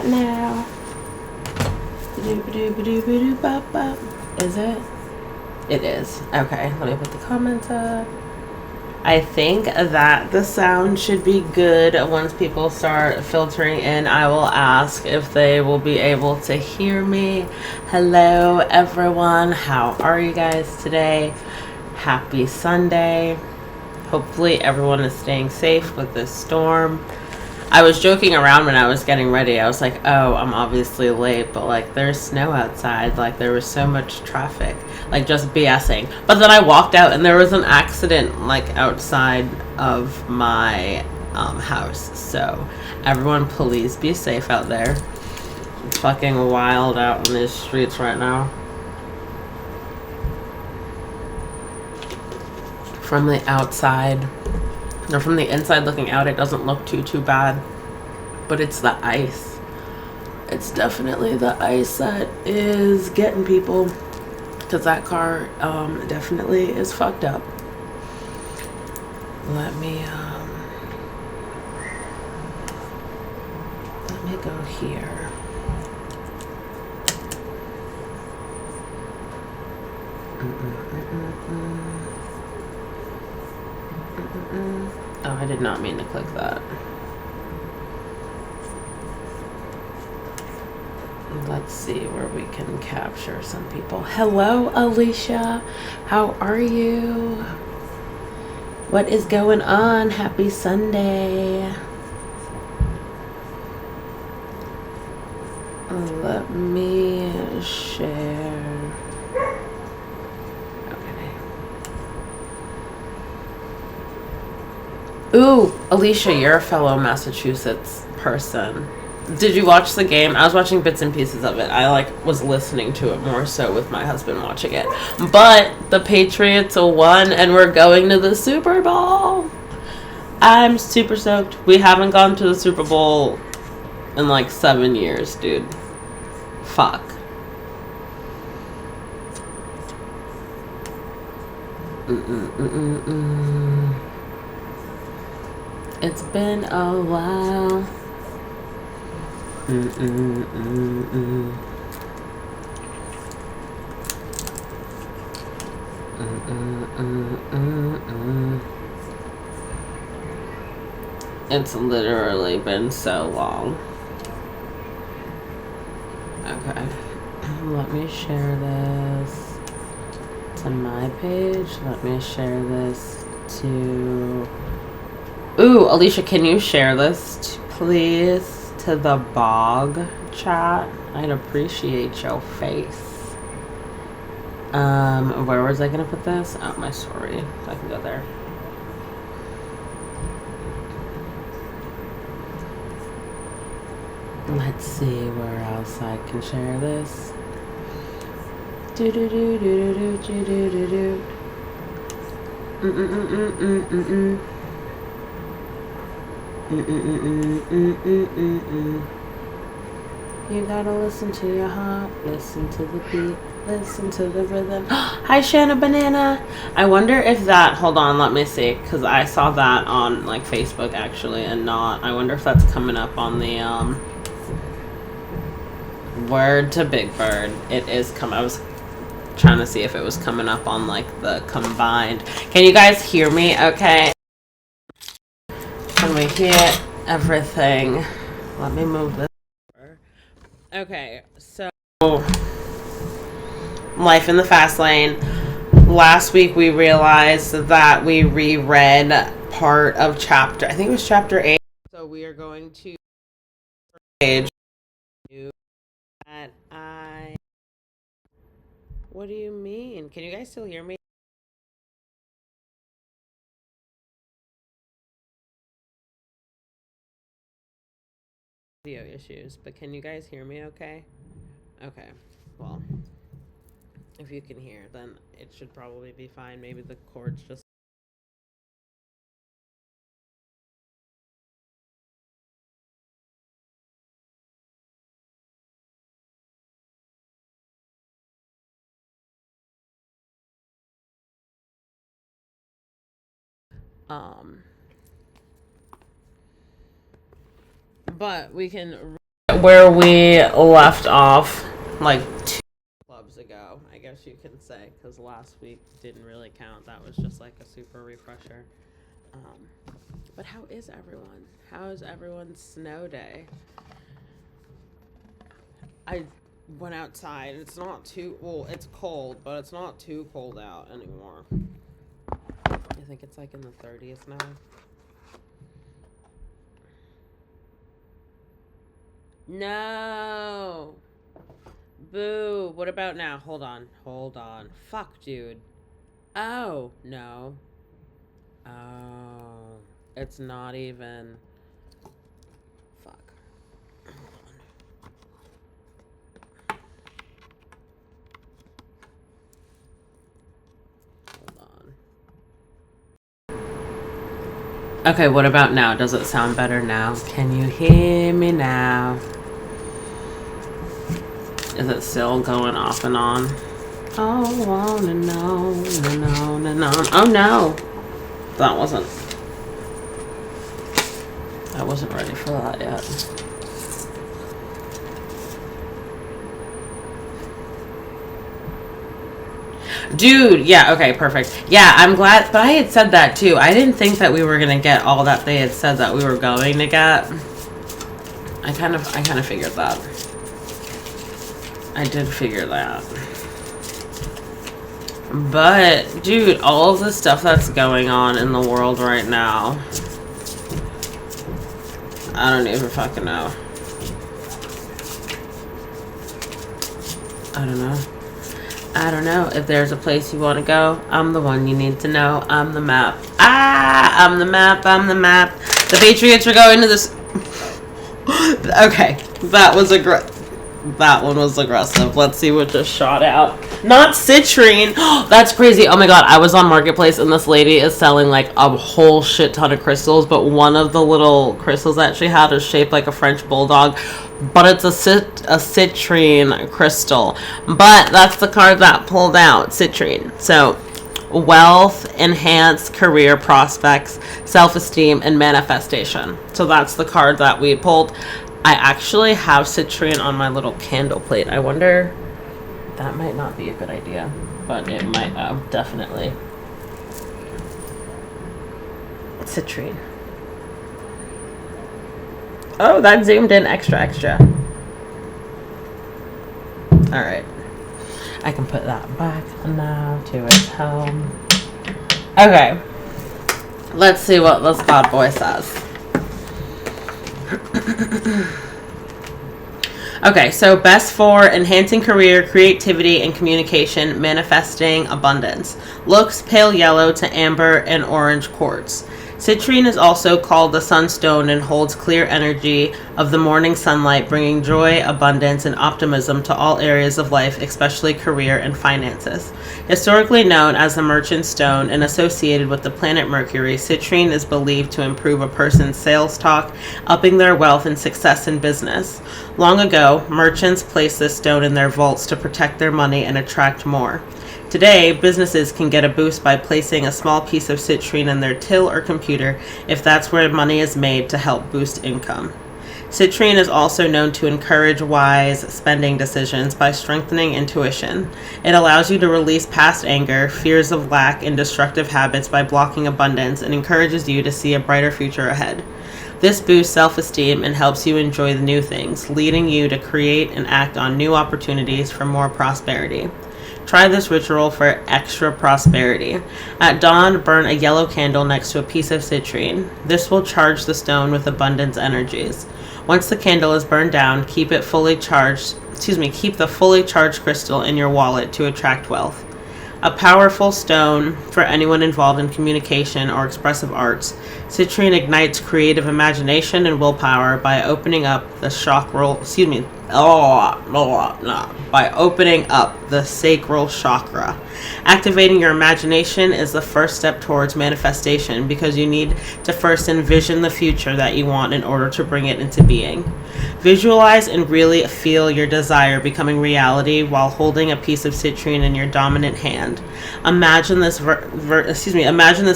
now. Is it? It is. Okay, let me put the comments up. I think that the sound should be good once people start filtering in. I will ask if they will be able to hear me. Hello, everyone. How are you guys today? Happy Sunday. Hopefully everyone is staying safe with this storm. I was joking around when I was getting ready. I was like, oh, I'm obviously late, but like there's snow outside. Like there was so much traffic, like just BSing. But then I walked out and there was an accident like outside of my house. So everyone, please be safe out there. It's fucking wild out in these streets right now. From the outside, or from the inside looking out, it doesn't look too bad. But it's the ice. It's definitely the ice that is getting people. Because that car definitely is fucked up. Let me go here. Oh, I did not mean to click that. Let's see where we can capture some people. Hello, Alicia. How are you? What is going on? Happy Sunday. Let me share. Okay. Ooh, Alicia, you're a fellow Massachusetts person. Did you watch the game? I was watching bits and pieces of it. I was listening to it more so with my husband watching it. But the Patriots won and we're going to the Super Bowl. I'm super stoked. We haven't gone to the Super Bowl in like 7 years, dude. Fuck. It's been a while. It's literally been so long. Okay. Let me share this to my page. Let me share this to... Ooh, Alicia, can you share this, please, to the bog chat? I'd appreciate your face. Where was I gonna put this? Oh, my story. I can go there. Let's see where else I can share this. Do do do do do do do do do. You gotta listen to your heart, listen to the beat, listen to the rhythm. Hi, Shanna Banana. I wonder if that, hold on, let me see, because I saw that on like Facebook actually, and not, I wonder if that's coming up on the Word to Big Bird. It is I was trying to see if it was coming up on like the combined. Can you guys hear me okay? Can we hear everything? Let me move this over. Okay, so life in the fast lane. Last week we realized that we reread part of chapter, I think it was chapter 8. So we are going to page that what do you mean? Can you guys still hear me? Video issues, but can you guys hear me okay? Okay, well, if you can hear, then it should probably be fine. Maybe the cord's just but we can where we left off, like 2 clubs ago, I guess you can say, because last week didn't really count. That was just like a super refresher. But how is everyone? How is everyone's snow day? I went outside. It's not too, well, it's cold, but it's not too cold out anymore. I think it's like in the 30s now. No. Boo. What about now? Hold on. Fuck, dude. Oh, no. Oh. It's not even. Fuck. Hold on. Okay, what about now? Does it sound better now? Can you hear me now? Is it still going off and on? Oh, on and on and on and on. Oh no! I wasn't ready for that yet. Dude, yeah, okay, perfect. Yeah, I'm glad, but I had said that too. I didn't think that we were gonna get all that they had said that we were going to get. I kind of figured that. I did figure that. But, dude, all of the stuff that's going on in the world right now, I don't even fucking know. I don't know. If there's a place you want to go, I'm the one you need to know. I'm the map. I'm the map. The Patriots are going to this. Okay, that one was aggressive. Let's see what just shot out. Not citrine. That's crazy. Oh my god, I was on Marketplace and this lady is selling like a whole shit ton of crystals, but one of the little crystals that she had is shaped like a French bulldog, but it's a citrine crystal. But that's the card that pulled out, citrine. So, wealth, enhanced career prospects, self-esteem, and manifestation. So that's the card that we pulled. I actually have citrine on my little candle plate. I wonder, that might not be a good idea, but it might definitely. Citrine. Oh, that zoomed in extra. All right. I can put that back now to its home. Okay. Let's see what this bad boy says. Okay, so best for enhancing career, creativity, and communication, manifesting abundance. Looks pale yellow to amber and orange quartz. Citrine is also called the sunstone and holds clear energy of the morning sunlight, bringing joy, abundance, and optimism to all areas of life, especially career and finances. Historically known as the merchant stone and associated with the planet Mercury, citrine is believed to improve a person's sales talk, upping their wealth and success in business. Long ago, merchants placed this stone in their vaults to protect their money and attract more. Today, businesses can get a boost by placing a small piece of citrine in their till or computer if that's where money is made to help boost income. Citrine is also known to encourage wise spending decisions by strengthening intuition. It allows you to release past anger, fears of lack, and destructive habits by blocking abundance and encourages you to see a brighter future ahead. This boosts self-esteem and helps you enjoy the new things, leading you to create and act on new opportunities for more prosperity. Try this ritual for extra prosperity. At dawn, burn a yellow candle next to a piece of citrine. This will charge the stone with abundance energies. Once the candle is burned down, keep the fully charged crystal in your wallet to attract wealth. A powerful stone for anyone involved in communication or expressive arts, citrine ignites creative imagination and willpower by opening up the sacral chakra. Activating your imagination is the first step towards manifestation because you need to first envision the future that you want in order to bring it into being. Visualize and really feel your desire becoming reality while holding a piece of citrine in your dominant hand. Imagine this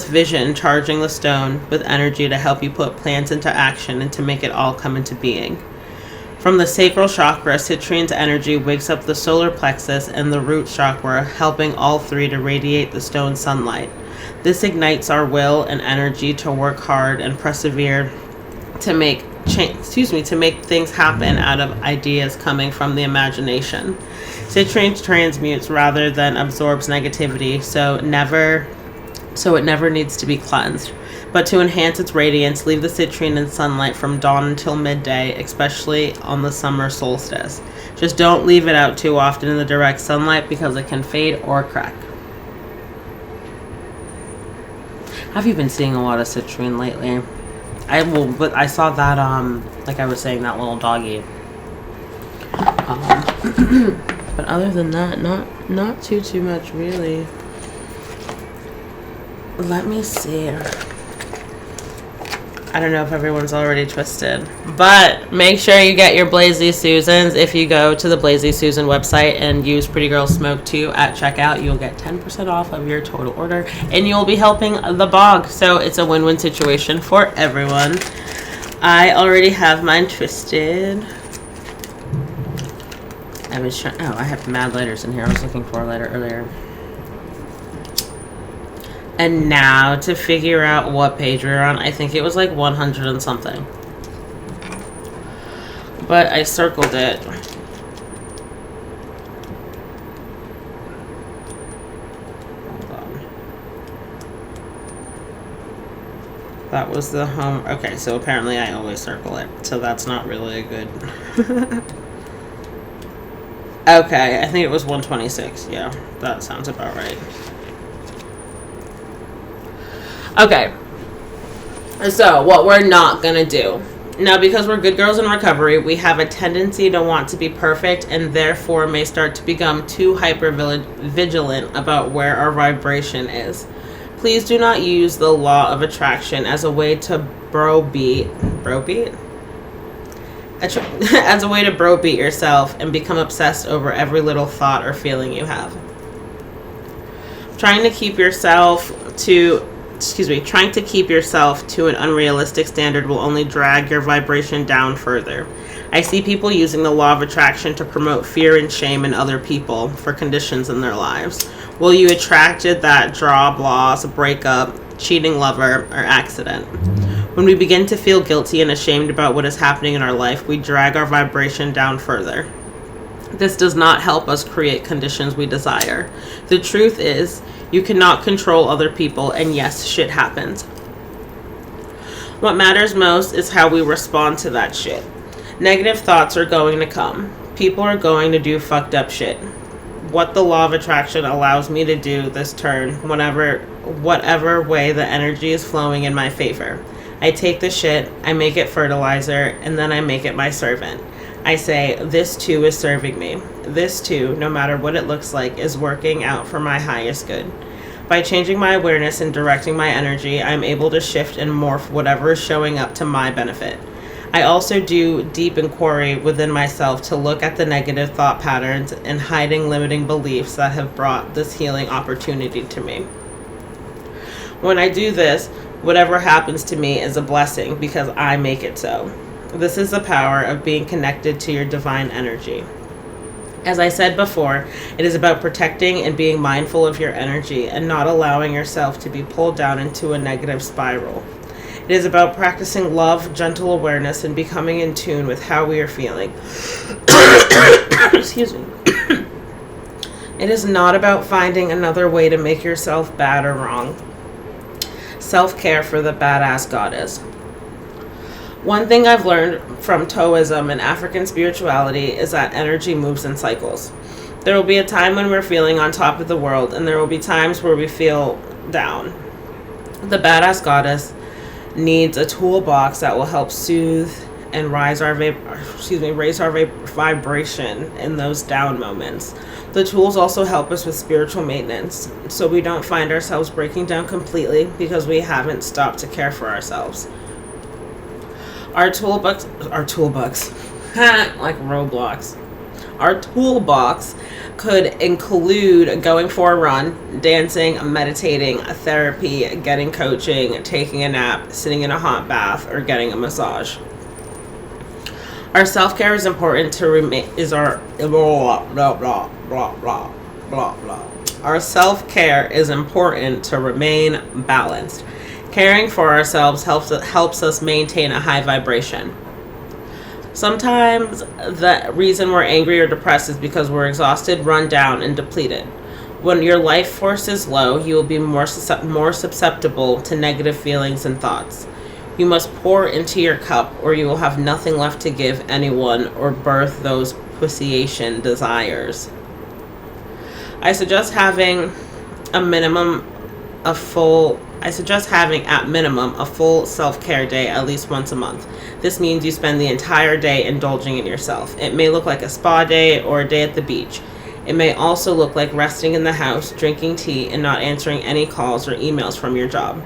vision charging the stone with energy to help you put plans into action and to make it all come into being. From the sacral chakra, citrine's energy wakes up the solar plexus and the root chakra, helping all three to radiate the stone's sunlight. This ignites our will and energy to work hard and persevere to make things happen out of ideas coming from the imagination. Citrine transmutes rather than absorbs negativity, so it never needs to be cleansed. But to enhance its radiance, leave the citrine in sunlight from dawn until midday, especially on the summer solstice. Just don't leave it out too often in the direct sunlight because it can fade or crack. Have you been seeing a lot of citrine lately? But I saw that, like I was saying, that little doggy. But other than that, not too much really. Let me see. I don't know if everyone's already twisted, but make sure you get your Blazy Susans. If you go to the Blazy Susan website and use Pretty Girl Smoke 2 at checkout, you'll get 10% off of your total order, and you'll be helping the bog. So it's a win-win situation for everyone. I already have mine twisted. I have mad lighters in here. I was looking for a lighter earlier. And now to figure out what page we were on, I think it was like 100 and something. But I circled it. Hold on. That was the home. Okay, so apparently I always circle it. So that's not really a good. Okay, I think it was 126. Yeah, that sounds about right. Okay, so what we're not going to do. Now, because we're good girls in recovery, we have a tendency to want to be perfect and therefore may start to become too hyper-vigilant about where our vibration is. Please do not use the law of attraction as a way to browbeat yourself and become obsessed over every little thought or feeling you have. Trying to keep yourself to an unrealistic standard will only drag your vibration down further. I see people using the law of attraction to promote fear and shame in other people for conditions in their lives. Will you attracted that job loss, breakup, cheating lover, or accident? When we begin to feel guilty and ashamed about what is happening in our life, we drag our vibration down further. This does not help us create conditions we desire. The truth is, you cannot control other people, and yes, shit happens. What matters most is how we respond to that shit. Negative thoughts are going to come. People are going to do fucked up shit. What the law of attraction allows me to do this turn, whatever way the energy is flowing in my favor. I take the shit, I make it fertilizer, and then I make it my servant. I say, this too is serving me. This too, no matter what it looks like, is working out for my highest good. By changing my awareness and directing my energy, I am able to shift and morph whatever is showing up to my benefit. I also do deep inquiry within myself to look at the negative thought patterns and hiding limiting beliefs that have brought this healing opportunity to me. When I do this, whatever happens to me is a blessing because I make it so. This is the power of being connected to your divine energy. As I said before, it is about protecting and being mindful of your energy and not allowing yourself to be pulled down into a negative spiral. It is about practicing love, gentle awareness, and becoming in tune with how we are feeling. Excuse me. It is not about finding another way to make yourself bad or wrong. Self-care for the badass goddess. One thing I've learned from Taoism and African spirituality is that energy moves in cycles. There will be a time when we're feeling on top of the world, and there will be times where we feel down. The badass goddess needs a toolbox that will help soothe and raise our vibration in those down moments. The tools also help us with spiritual maintenance, so we don't find ourselves breaking down completely because we haven't stopped to care for ourselves. Our toolbox, like Roblox. Our toolbox could include going for a run, dancing, meditating, therapy, getting coaching, taking a nap, sitting in a hot bath, or getting a massage. Our self-care is important to remain is our blah blah blah blah blah blah blah. Our self-care is important to remain balanced. Caring for ourselves helps us maintain a high vibration. Sometimes the reason we're angry or depressed is because we're exhausted, run down, and depleted. When your life force is low, you will be more susceptible to negative feelings and thoughts. You must pour into your cup, or you will have nothing left to give anyone or birth those pussyiation desires. I suggest having at minimum a full self-care day at least once a month. This means you spend the entire day indulging in yourself. It may look like a spa day or a day at the beach. It may also look like resting in the house, drinking tea, and not answering any calls or emails from your job.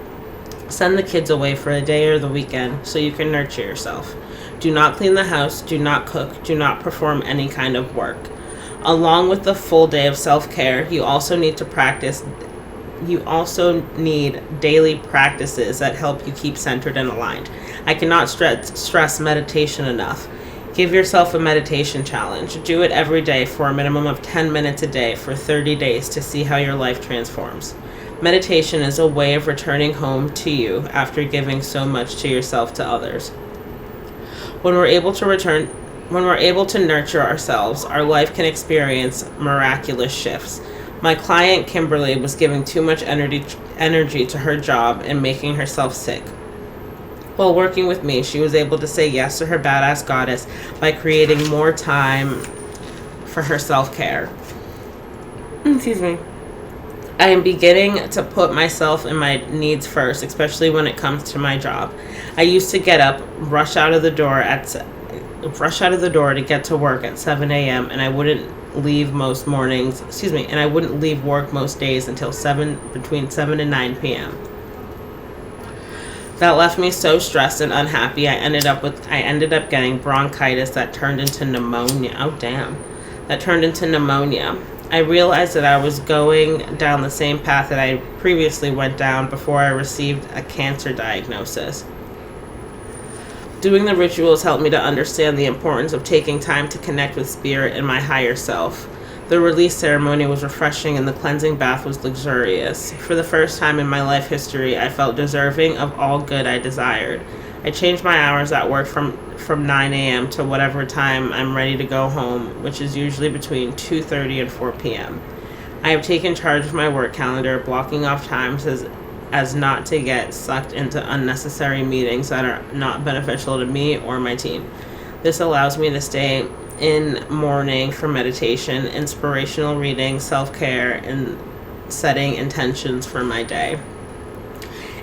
Send the kids away for a day or the weekend so you can nurture yourself. Do not clean the house, do not cook, do not perform any kind of work. Along with the full day of self-care, you also need daily practices that help you keep centered and aligned. I cannot stress meditation enough. Give yourself a meditation challenge. Do it every day for a minimum of 10 minutes a day for 30 days to see how your life transforms. Meditation is a way of returning home to you after giving so much to yourself to others. When we're able to nurture ourselves, our life can experience miraculous shifts. My client Kimberly was giving too much energy to her job and making herself sick. While working with me, she was able to say yes to her badass goddess by creating more time for her self-care. Excuse me. I am beginning to put myself and my needs first, especially when it comes to my job. I used to get up, rush out of the door to get to work at 7 a.m. and I wouldn't leave work most days until between 7 and 9 p.m. That left me so stressed and unhappy. I ended up getting bronchitis that turned into pneumonia. Oh damn. That turned into pneumonia. I realized that I was going down the same path that I previously went down before I received a cancer diagnosis. Doing the rituals helped me to understand the importance of taking time to connect with spirit and my higher self. The release ceremony was refreshing and the cleansing bath was luxurious. For the first time in my life history, I felt deserving of all good I desired. I changed my hours at work from 9 a.m. to whatever time I'm ready to go home, which is usually between 2:30 and 4 p.m. I have taken charge of my work calendar, blocking off times as not to get sucked into unnecessary meetings that are not beneficial to me or my team. This allows me to stay in morning for meditation, inspirational reading, self-care, and setting intentions for my day.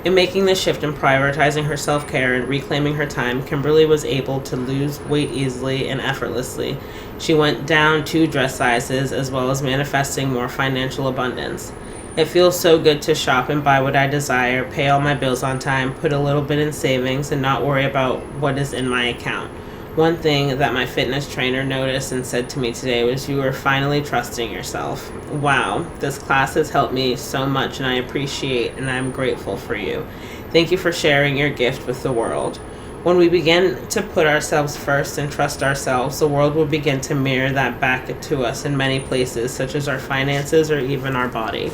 In making the shift and prioritizing her self-care and reclaiming her time, Kimberly was able to lose weight easily and effortlessly. She went down 2 dress sizes, as well as manifesting more financial abundance. It feels so good to shop and buy what I desire, pay all my bills on time, put a little bit in savings, and not worry about what is in my account. One thing that my fitness trainer noticed and said to me today was, "You are finally trusting yourself." Wow, this class has helped me so much and I appreciate and I'm grateful for you. Thank you for sharing your gift with the world. When we begin to put ourselves first and trust ourselves, the world will begin to mirror that back to us in many places, such as our finances or even our body.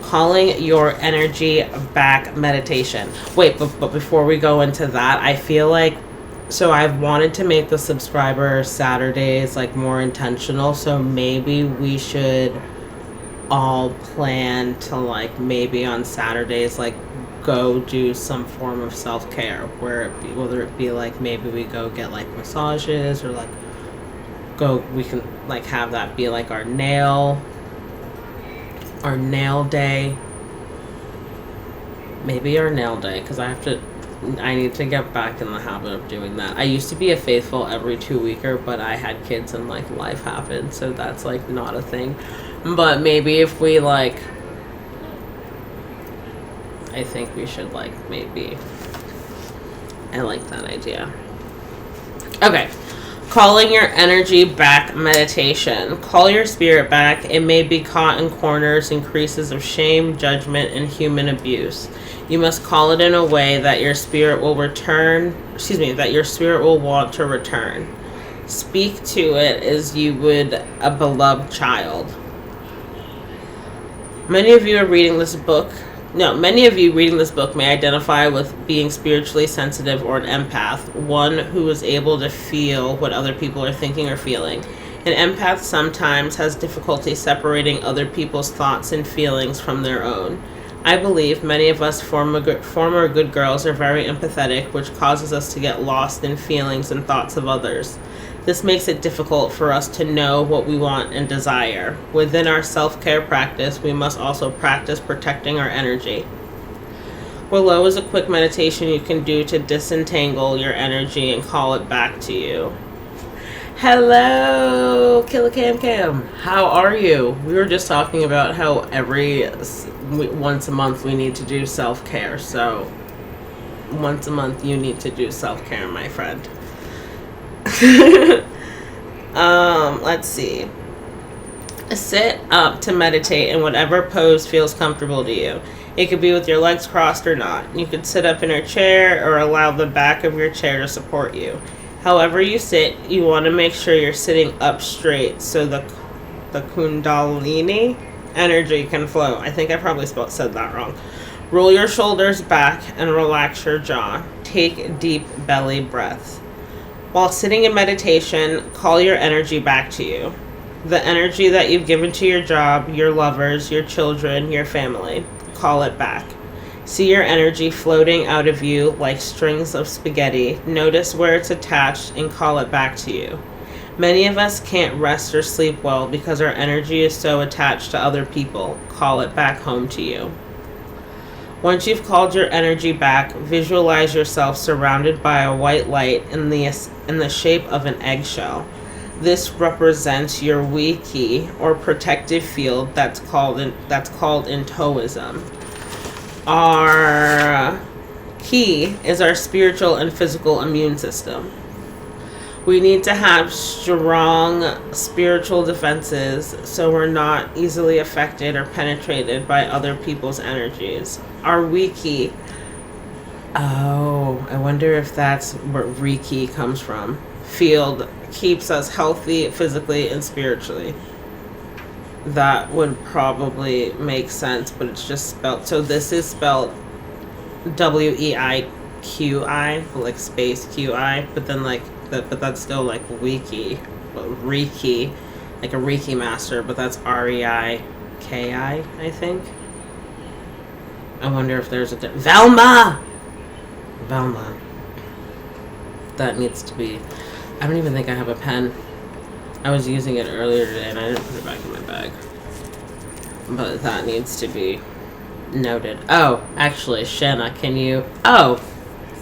Calling your energy back meditation. Wait, but before we go into that, I feel like, so I've wanted to make the subscriber Saturdays like more intentional, so maybe we should all plan to like maybe on Saturdays like go do some form of self-care, whether it be like maybe we go get like massages or like we can like have that be like our nail day. Maybe our nail day, because I need to get back in the habit of doing that. I used to be a faithful every 2-weeker, but I had kids and like life happened, so that's like not a thing. But maybe if we like, I think we should like maybe, I like that idea. Okay, Calling your energy back meditation. Call your spirit back. It may be caught in corners and creases of shame, judgment, and human abuse. You must call it in a way that your spirit will that your spirit will want to return. Speak to it as you would a beloved child. Many of you reading this book may identify with being spiritually sensitive or an empath, one who is able to feel what other people are thinking or feeling. An empath sometimes has difficulty separating other people's thoughts and feelings from their own. I believe many of us former good girls are very empathetic, which causes us to get lost in feelings and thoughts of others. This makes it difficult for us to know what we want and desire. Within our self-care practice, we must also practice protecting our energy. Below is a quick meditation you can do to disentangle your energy and call it back to you. Hello, Killa Cam. How are you? We were just talking about how once a month we need to do self-care. So once a month you need to do self-care, my friend. Let's see. Sit up to meditate in whatever pose feels comfortable to you. It could be with your legs crossed or not. You could sit up in your chair or allow the back of your chair to support you. However you sit, you want to make sure you're sitting up straight so the kundalini energy can flow. I think I probably said that wrong. Roll your shoulders back and relax your jaw. Take deep belly breaths. While sitting in meditation, call your energy back to you. The energy that you've given to your job, your lovers, your children, your family. Call it back. See your energy floating out of you like strings of spaghetti. Notice where it's attached and call it back to you. Many of us can't rest or sleep well because our energy is so attached to other people. Call it back home to you. Once you've called your energy back, visualize yourself surrounded by a white light in the shape of an eggshell. This represents your Wi-Ki or protective field that's called in Taoism. Our Ki is our spiritual and physical immune system. We need to have strong spiritual defenses so we're not easily affected or penetrated by other people's energies. Our Wi-Ki. Oh, I wonder if that's where Reiki comes from. Field keeps us healthy physically and spiritually. That would probably make sense, but it's just spelled. So this is spelled Weiqi, like space QI, but then but that's still like Wiki, Reiki, like a Reiki master, but that's Reiki, I think. I wonder if there's a Velma. That needs to be. I don't even think I have a pen. I was using it earlier today and I didn't put it back in my bag. But that needs to be noted. Oh, actually, Shanna, can you? Oh,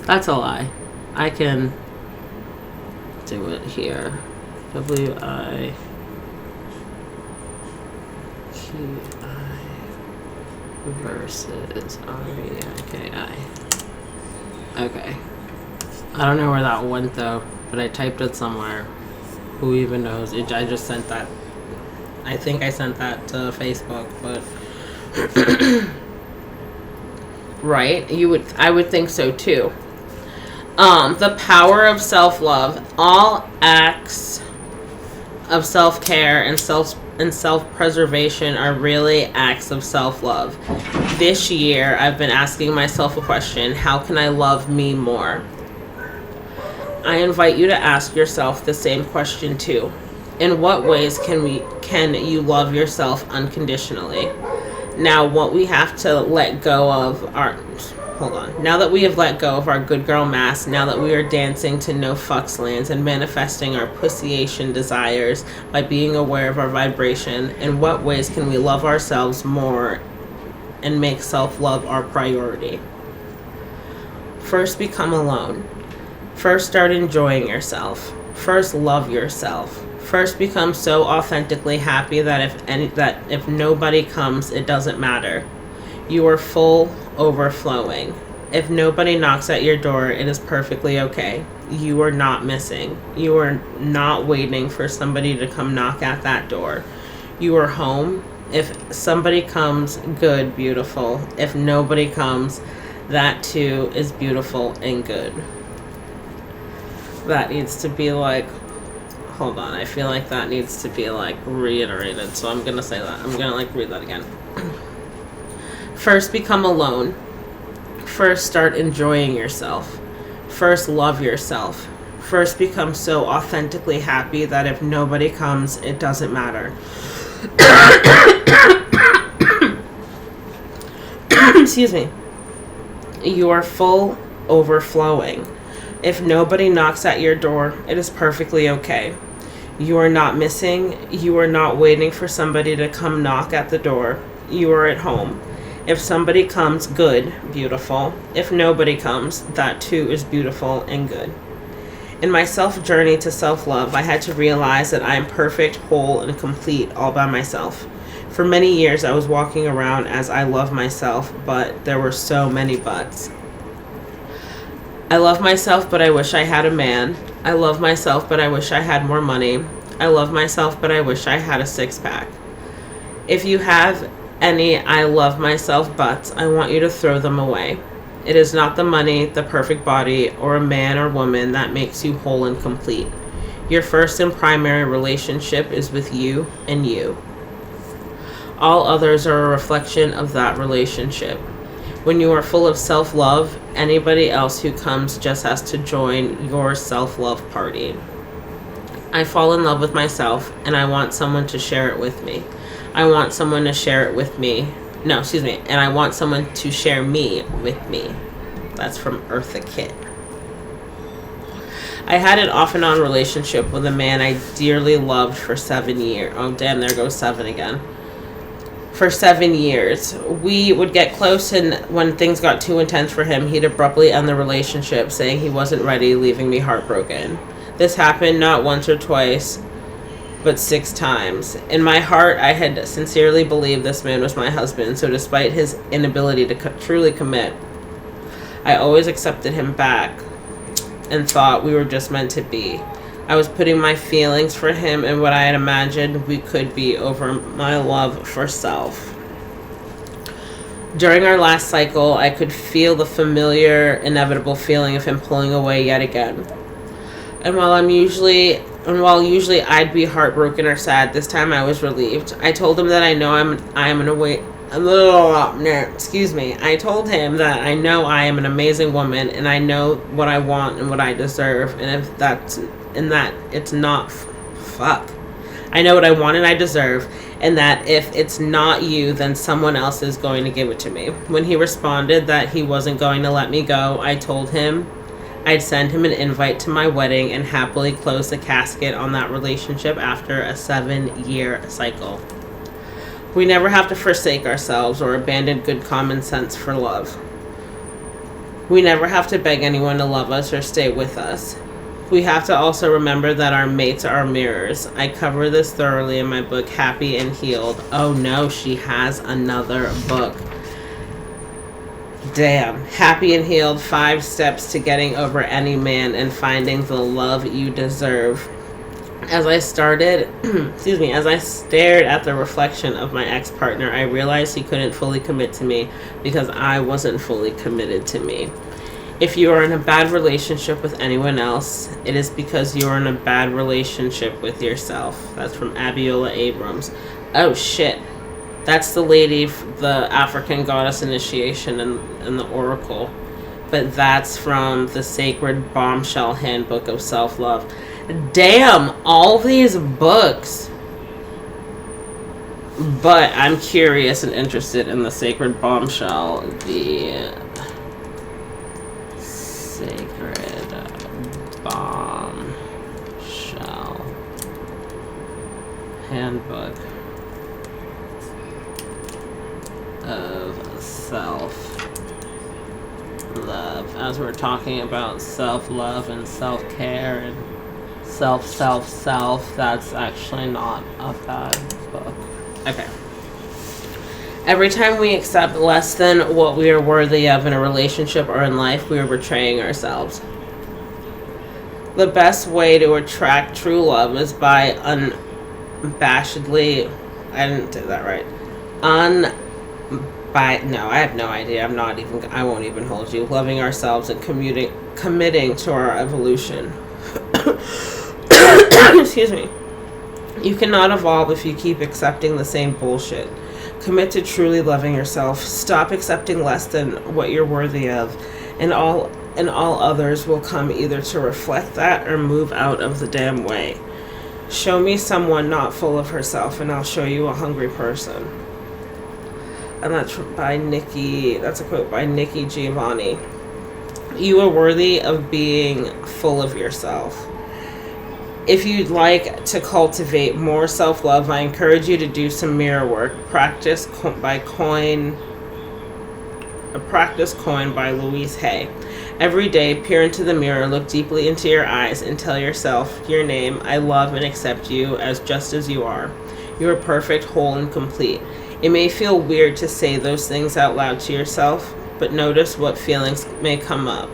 that's a lie. I can do it here. Weiqi versus Reiki. Okay. I don't know where that went though, but I typed it somewhere. Who even knows? I just sent that. I think I sent that to Facebook, but right? I would think so too. The power of self-love. All acts of self-care and self-preservation are really acts of self-love. This year, I've been asking myself a question: how can I love me more? I invite you to ask yourself the same question too. In what ways can you love yourself unconditionally? Now what we have to let go of now that we have let go of our good girl mask, now that we are dancing to no fucks lands and manifesting our pussyiation desires by being aware of our vibration, in what ways can we love ourselves more and make self-love our priority? First, become alone. First, start enjoying yourself. First, love yourself. First, become so authentically happy that if nobody comes, it doesn't matter. You are full, overflowing. If nobody knocks at your door, it is perfectly okay. You are not missing. You are not waiting for somebody to come knock at that door. You are home. If somebody comes, good, beautiful. If nobody comes, that too is beautiful and good. That needs to be like, hold on, I feel like that needs to be like reiterated. So I'm gonna say that. I'm gonna like read that again. First, become alone. First, start enjoying yourself. First, love yourself. First, become so authentically happy that if nobody comes, it doesn't matter. Excuse me. You are full, overflowing. If nobody knocks at your door, it is perfectly okay. You are not missing. You are not waiting for somebody to come knock at the door. You are at home. If somebody comes, good, beautiful. If nobody comes, that too is beautiful and good. In my self-journey to self-love, I had to realize that I am perfect, whole, and complete all by myself. For many years, I was walking around as I love myself, but there were so many buts. I love myself, but I wish I had a man. I love myself, but I wish I had more money. I love myself, but I wish I had a six-pack. If you have any I love myself buts, I want you to throw them away. It is not the money, the perfect body, or a man or woman that makes you whole and complete. Your first and primary relationship is with you and you. All others are a reflection of that relationship. When you are full of self-love, anybody else who comes just has to join your self-love party. I fall in love with myself, and I want someone to share it with me. I want someone to share it with me. No, excuse me. And I want someone to share me with me. That's from Eartha Kitt. I had an off and on relationship with a man I dearly loved for 7 years. Oh, damn, there goes 7 again. For 7 years. We would get close, and when things got too intense for him, he'd abruptly end the relationship, saying he wasn't ready, leaving me heartbroken. This happened not once or twice, but 6 times. In my heart, I had sincerely believed this man was my husband, so despite his inability to truly commit, I always accepted him back and thought we were just meant to be. I was putting my feelings for him and what I had imagined we could be over my love for self. During our last cycle, I could feel the familiar, inevitable feeling of him pulling away yet again. And while usually I'd be heartbroken or sad, this time I was relieved. I told him that I told him that I know I am an amazing woman, and I know what I want and what I deserve. And if that's it's not fuck. I know what I want and I deserve, and that if it's not you, then someone else is going to give it to me. When he responded that he wasn't going to let me go, I told him I'd send him an invite to my wedding and happily close the casket on that relationship after a 7-year cycle. We never have to forsake ourselves or abandon good common sense for love. We never have to beg anyone to love us or stay with us. We have to also remember that our mates are mirrors. I cover this thoroughly in my book, Happy and Healed. Oh no, she has another book. Damn. Happy and Healed, 5 Steps to Getting Over Any Man and Finding the Love You Deserve. As I stared at the reflection of my ex-partner, I realized he couldn't fully commit to me because I wasn't fully committed to me. If you are in a bad relationship with anyone else, it is because you are in a bad relationship with yourself. That's from Abiola Abrams. Oh shit. That's the lady, the African goddess initiation and the oracle. But that's from the Sacred Bombshell Handbook of Self-Love. Damn, all these books. But I'm curious and interested in the Sacred Bombshell. The Sacred Bombshell Handbook of Self-Love. As we're talking about self-love and self-care and self, that's actually not a bad book. Okay. Every time we accept less than what we are worthy of in a relationship or in life, we are betraying ourselves. The best way to attract true love is by unabashedly, I didn't say that right. No, I have no idea. I won't even hold you. Loving ourselves and committing to our evolution. Excuse me. You cannot evolve if you keep accepting the same bullshit. Commit to truly loving yourself. Stop accepting less than what you're worthy of, and all others will come either to reflect that or move out of the damn way. Show me someone not full of herself, and I'll show you a hungry person. And that's by Nikki. That's a quote by Nikki Giovanni. You are worthy of being full of yourself. If you'd like to cultivate more self-love, I encourage you to do some mirror work. Practice Coin by Louise Hay. Every day, peer into the mirror, look deeply into your eyes, and tell yourself your name. I love and accept you as just as you are. You are perfect, whole, and complete. It may feel weird to say those things out loud to yourself, but notice what feelings may come up.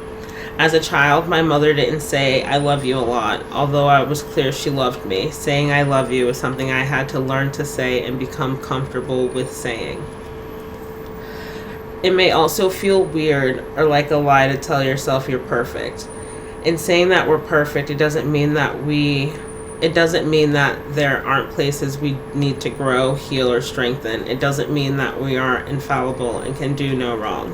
As a child, my mother didn't say, I love you a lot, although I was clear she loved me. Saying I love you is something I had to learn to say and become comfortable with saying. It may also feel weird or like a lie to tell yourself you're perfect. In saying that we're perfect, it doesn't mean that there aren't places we need to grow, heal, or strengthen. It doesn't mean that we aren't infallible and can do no wrong.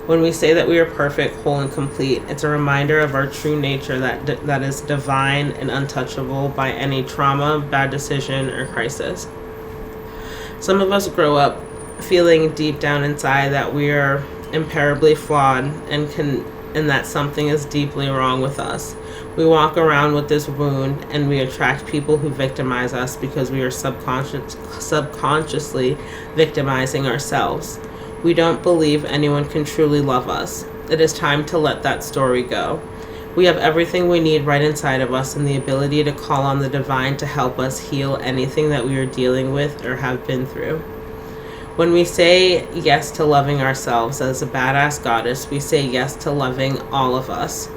When we say that we are perfect, whole, and complete, it's a reminder of our true nature that is divine and untouchable by any trauma, bad decision, or crisis. Some of us grow up feeling deep down inside that we are imperably flawed and that something is deeply wrong with us. We walk around with this wound, and we attract people who victimize us because we are subconsciously victimizing ourselves. We don't believe anyone can truly love us. It is time to let that story go. We have everything we need right inside of us and the ability to call on the divine to help us heal anything that we are dealing with or have been through. When we say yes to loving ourselves as a badass goddess, we say yes to loving all of us,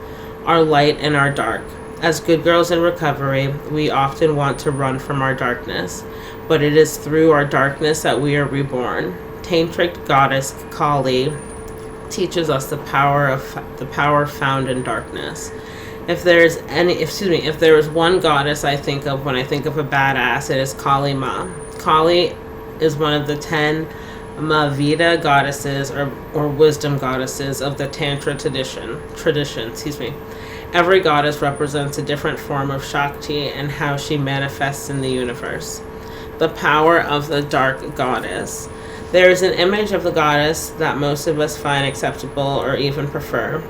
our light and our dark. As good girls in recovery, we often want to run from our darkness, but it is through our darkness that we are reborn. Tantric goddess Kali teaches us the power found in darkness. If there is one goddess I think of when I think of a badass, it is Kali Ma. Kali is one of the 10 Mavida goddesses or wisdom goddesses of the Tantra tradition. Every goddess represents a different form of Shakti and how she manifests in the universe. The power of the dark goddess. There is an image of the goddess that most of us find acceptable or even prefer.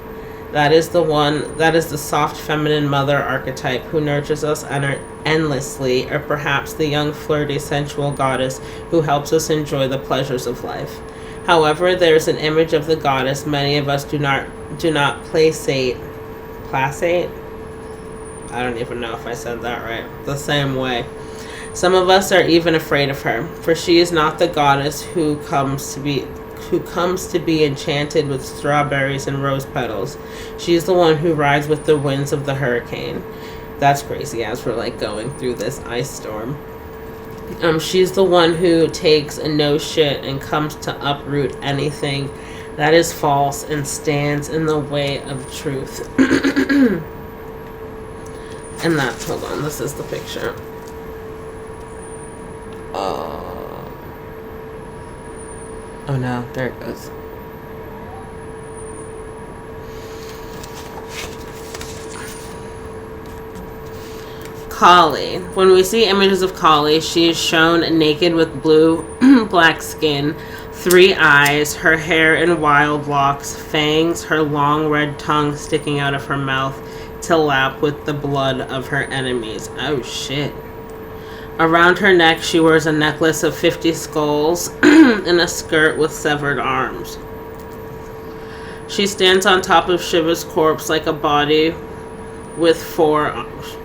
That is the soft feminine mother archetype who nurtures us endlessly, or perhaps the young flirty sensual goddess who helps us enjoy the pleasures of life. However, there is an image of the goddess many of us do not placate. I don't even know if I said that right. The same way. Some of us are even afraid of her, for she is not the goddess who comes to be enchanted with strawberries and rose petals. She is the one who rides with the winds of the hurricane. That's crazy as we're going through this ice storm. She's the one who takes a no shit and comes to uproot anything that is false and stands in the way of truth. And that's, hold on, this is the picture. Oh no, there it goes. Kali. When we see images of Kali, she is shown naked with black skin, 3 eyes, her hair in wild locks, fangs, her long red tongue sticking out of her mouth to lap with the blood of her enemies. Oh shit. Around her neck, she wears a necklace of 50 skulls and a skirt with severed arms. She stands on top of Shiva's corpse like a body with 4 arms.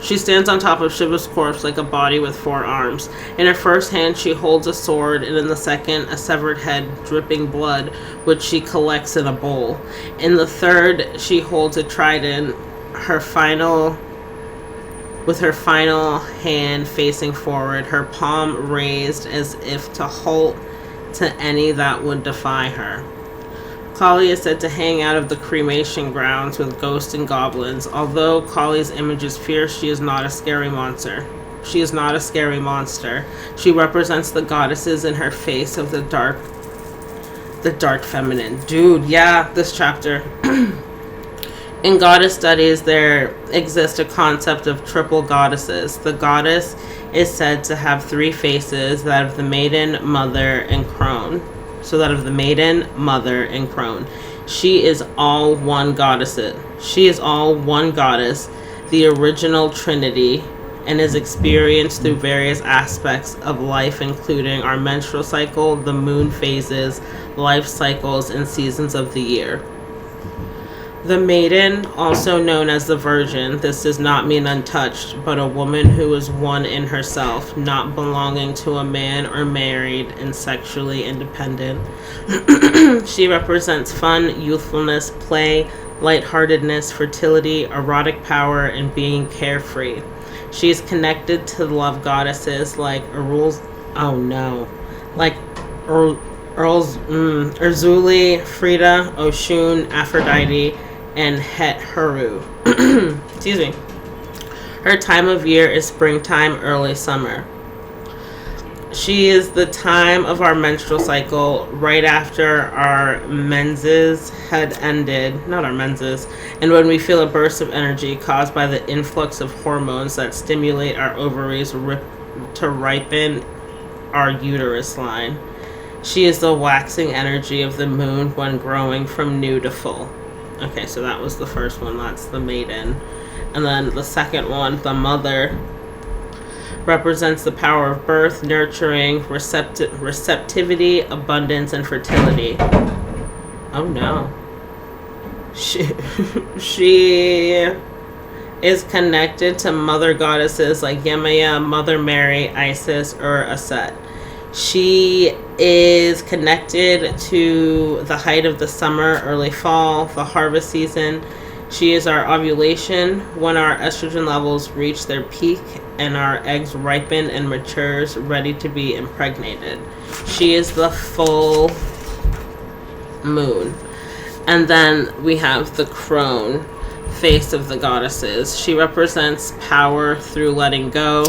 She stands on top of Shiva's corpse like a body with 4 arms. In her first hand, she holds a sword, and in the second, a severed head dripping blood, which she collects in a bowl. In the third, she holds a trident, with her final hand facing forward, her palm raised as if to halt to any that would defy her. Kali is said to hang out of the cremation grounds with ghosts and goblins. Although Kali's image is fierce, she is not a scary monster. She is not a scary monster. She represents the goddesses in her face of the dark feminine. Dude, yeah, this chapter. In goddess studies, there exists a concept of triple goddesses. The goddess is said to have 3 faces, that of the maiden, mother, and crone. So that of the maiden, mother, and crone. She is all one goddess. She is all one goddess, the original trinity, and is experienced through various aspects of life, including our menstrual cycle, the moon phases, life cycles, and seasons of the year. The maiden, also known as the virgin, this does not mean untouched, but a woman who is one in herself, not belonging to a man or married and sexually independent. She represents fun, youthfulness, play, lightheartedness, fertility, erotic power, and being carefree. She is connected to love goddesses like Urzuli, Frida, Oshun, Aphrodite, and Het Heru. Excuse me. Her time of year is springtime, early summer. She is the time of our menstrual cycle, right after our menses had ended, not our menses, and when we feel a burst of energy caused by the influx of hormones that stimulate our ovaries to ripen our uterus line. She is the waxing energy of the moon when growing from new to full. Okay, so that was the first one. That's the maiden. And then the second one, the mother, represents the power of birth, nurturing, receptivity, abundance, and fertility. Oh no. She is connected to mother goddesses like Yemaya, Mother Mary, Isis, or Aset. She is connected to the height of the summer, early fall, the harvest season. She is our ovulation, when our estrogen levels reach their peak and our eggs ripen and matures, ready to be impregnated. She is the full moon. And then we have the crone, face of the goddesses. She represents power through letting go,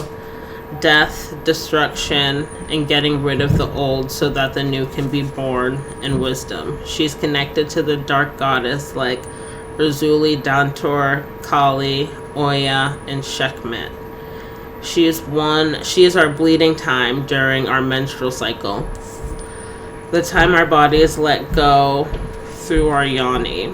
death, destruction, and getting rid of the old so that the new can be born, and wisdom. She's connected to the dark goddess like Razuli, Dantor, Kali, Oya, and Sekhmet. She is our bleeding time during our menstrual cycle, the time our bodies let go through our yoni.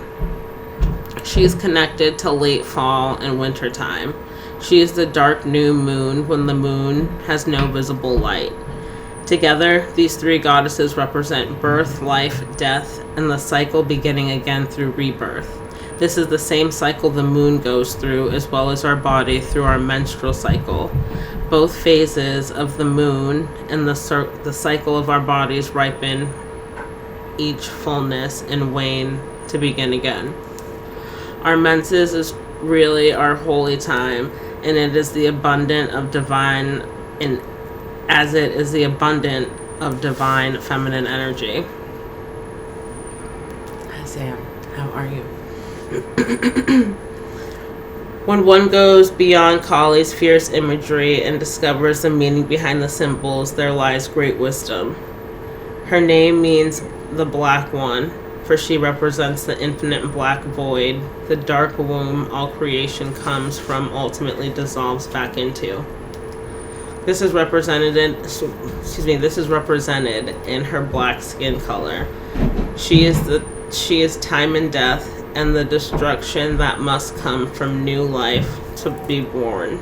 She is connected to late fall and winter time. She is the dark new moon when the moon has no visible light. Together, these 3 goddesses represent birth, life, death, and the cycle beginning again through rebirth. This is the same cycle the moon goes through, as well as our body through our menstrual cycle. Both phases of the moon and the cycle of our bodies ripen each fullness and wane to begin again. Our menses is really our holy time, and it is the abundant of divine, and as it is the abundant of divine feminine energy. Hi Sam, how are you? When one goes beyond Kali's fierce imagery and discovers the meaning behind the symbols, there lies great wisdom. Her name means the Black One, for she represents the infinite black void, the dark womb all creation comes from, ultimately dissolves back into. This is represented in her black skin color. She is time and death, and the destruction that must come from new life to be born.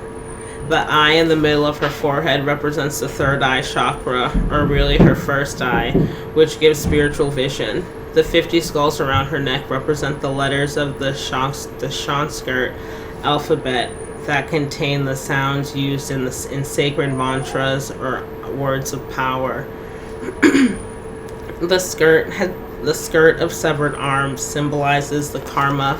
The eye in the middle of her forehead represents the third eye chakra, or really her first eye, which gives spiritual vision. The 50 skulls around her neck represent the letters of the Sanskrit alphabet that contain the sounds used in sacred mantras or words of power. The skirt of severed arms symbolizes the karma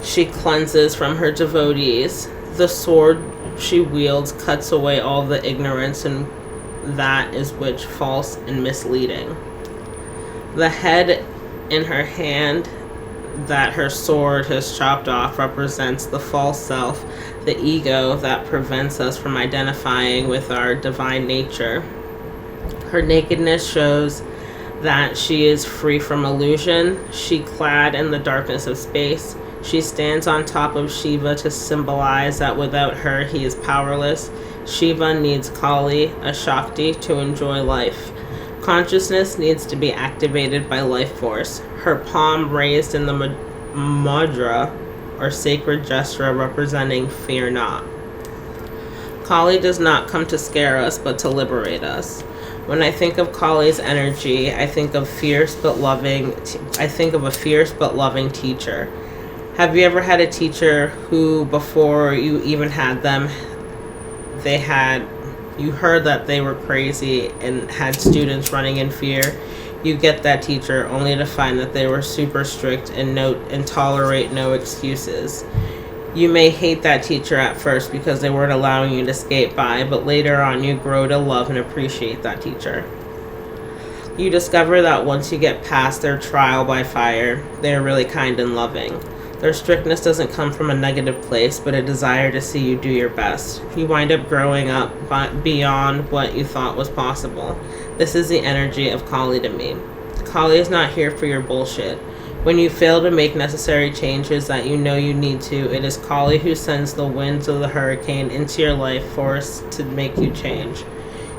she cleanses from her devotees. The sword she wields cuts away all the ignorance and that is which false and misleading. The head in her hand that her sword has chopped off represents the false self, the ego that prevents us from identifying with our divine nature. Her nakedness shows that she is free from illusion. She clad in the darkness of space. She stands on top of Shiva to symbolize that without her he is powerless. Shiva needs Kali, a Shakti, to enjoy life. Consciousness needs to be activated by life force. Her palm raised in the mudra, or sacred gesture representing fear not. Kali does not come to scare us, but to liberate us. When I think of Kali's energy, I think of a fierce but loving teacher. Have you ever had a teacher who, before you even had them, you heard that they were crazy and had students running in fear? You get that teacher only to find that they were super strict and tolerate no excuses. You may hate that teacher at first because they weren't allowing you to skate by, but later on you grow to love and appreciate that teacher. You discover that once you get past their trial by fire, they are really kind and loving. Their strictness doesn't come from a negative place, but a desire to see you do your best. You wind up growing up beyond what you thought was possible. This is the energy of Kali to me. Kali is not here for your bullshit. When you fail to make necessary changes that you know you need to, it is Kali who sends the winds of the hurricane into your life force to make you change.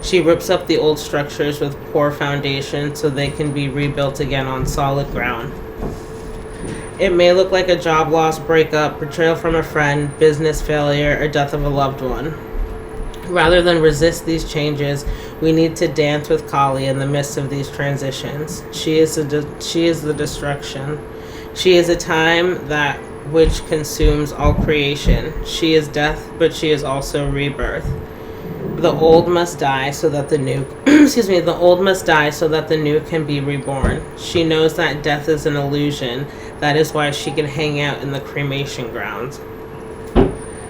She rips up the old structures with poor foundations so they can be rebuilt again on solid ground. It may look like a job loss, breakup, betrayal from a friend, business failure, or death of a loved one. Rather than resist these changes, we need to dance with Kali in the midst of these transitions. She is the destruction. She is a time that which consumes all creation. She is death, but she is also rebirth. The old must die so that the new the old must die so that the new can be reborn. She knows that death is an illusion. That is why she can hang out in the cremation grounds.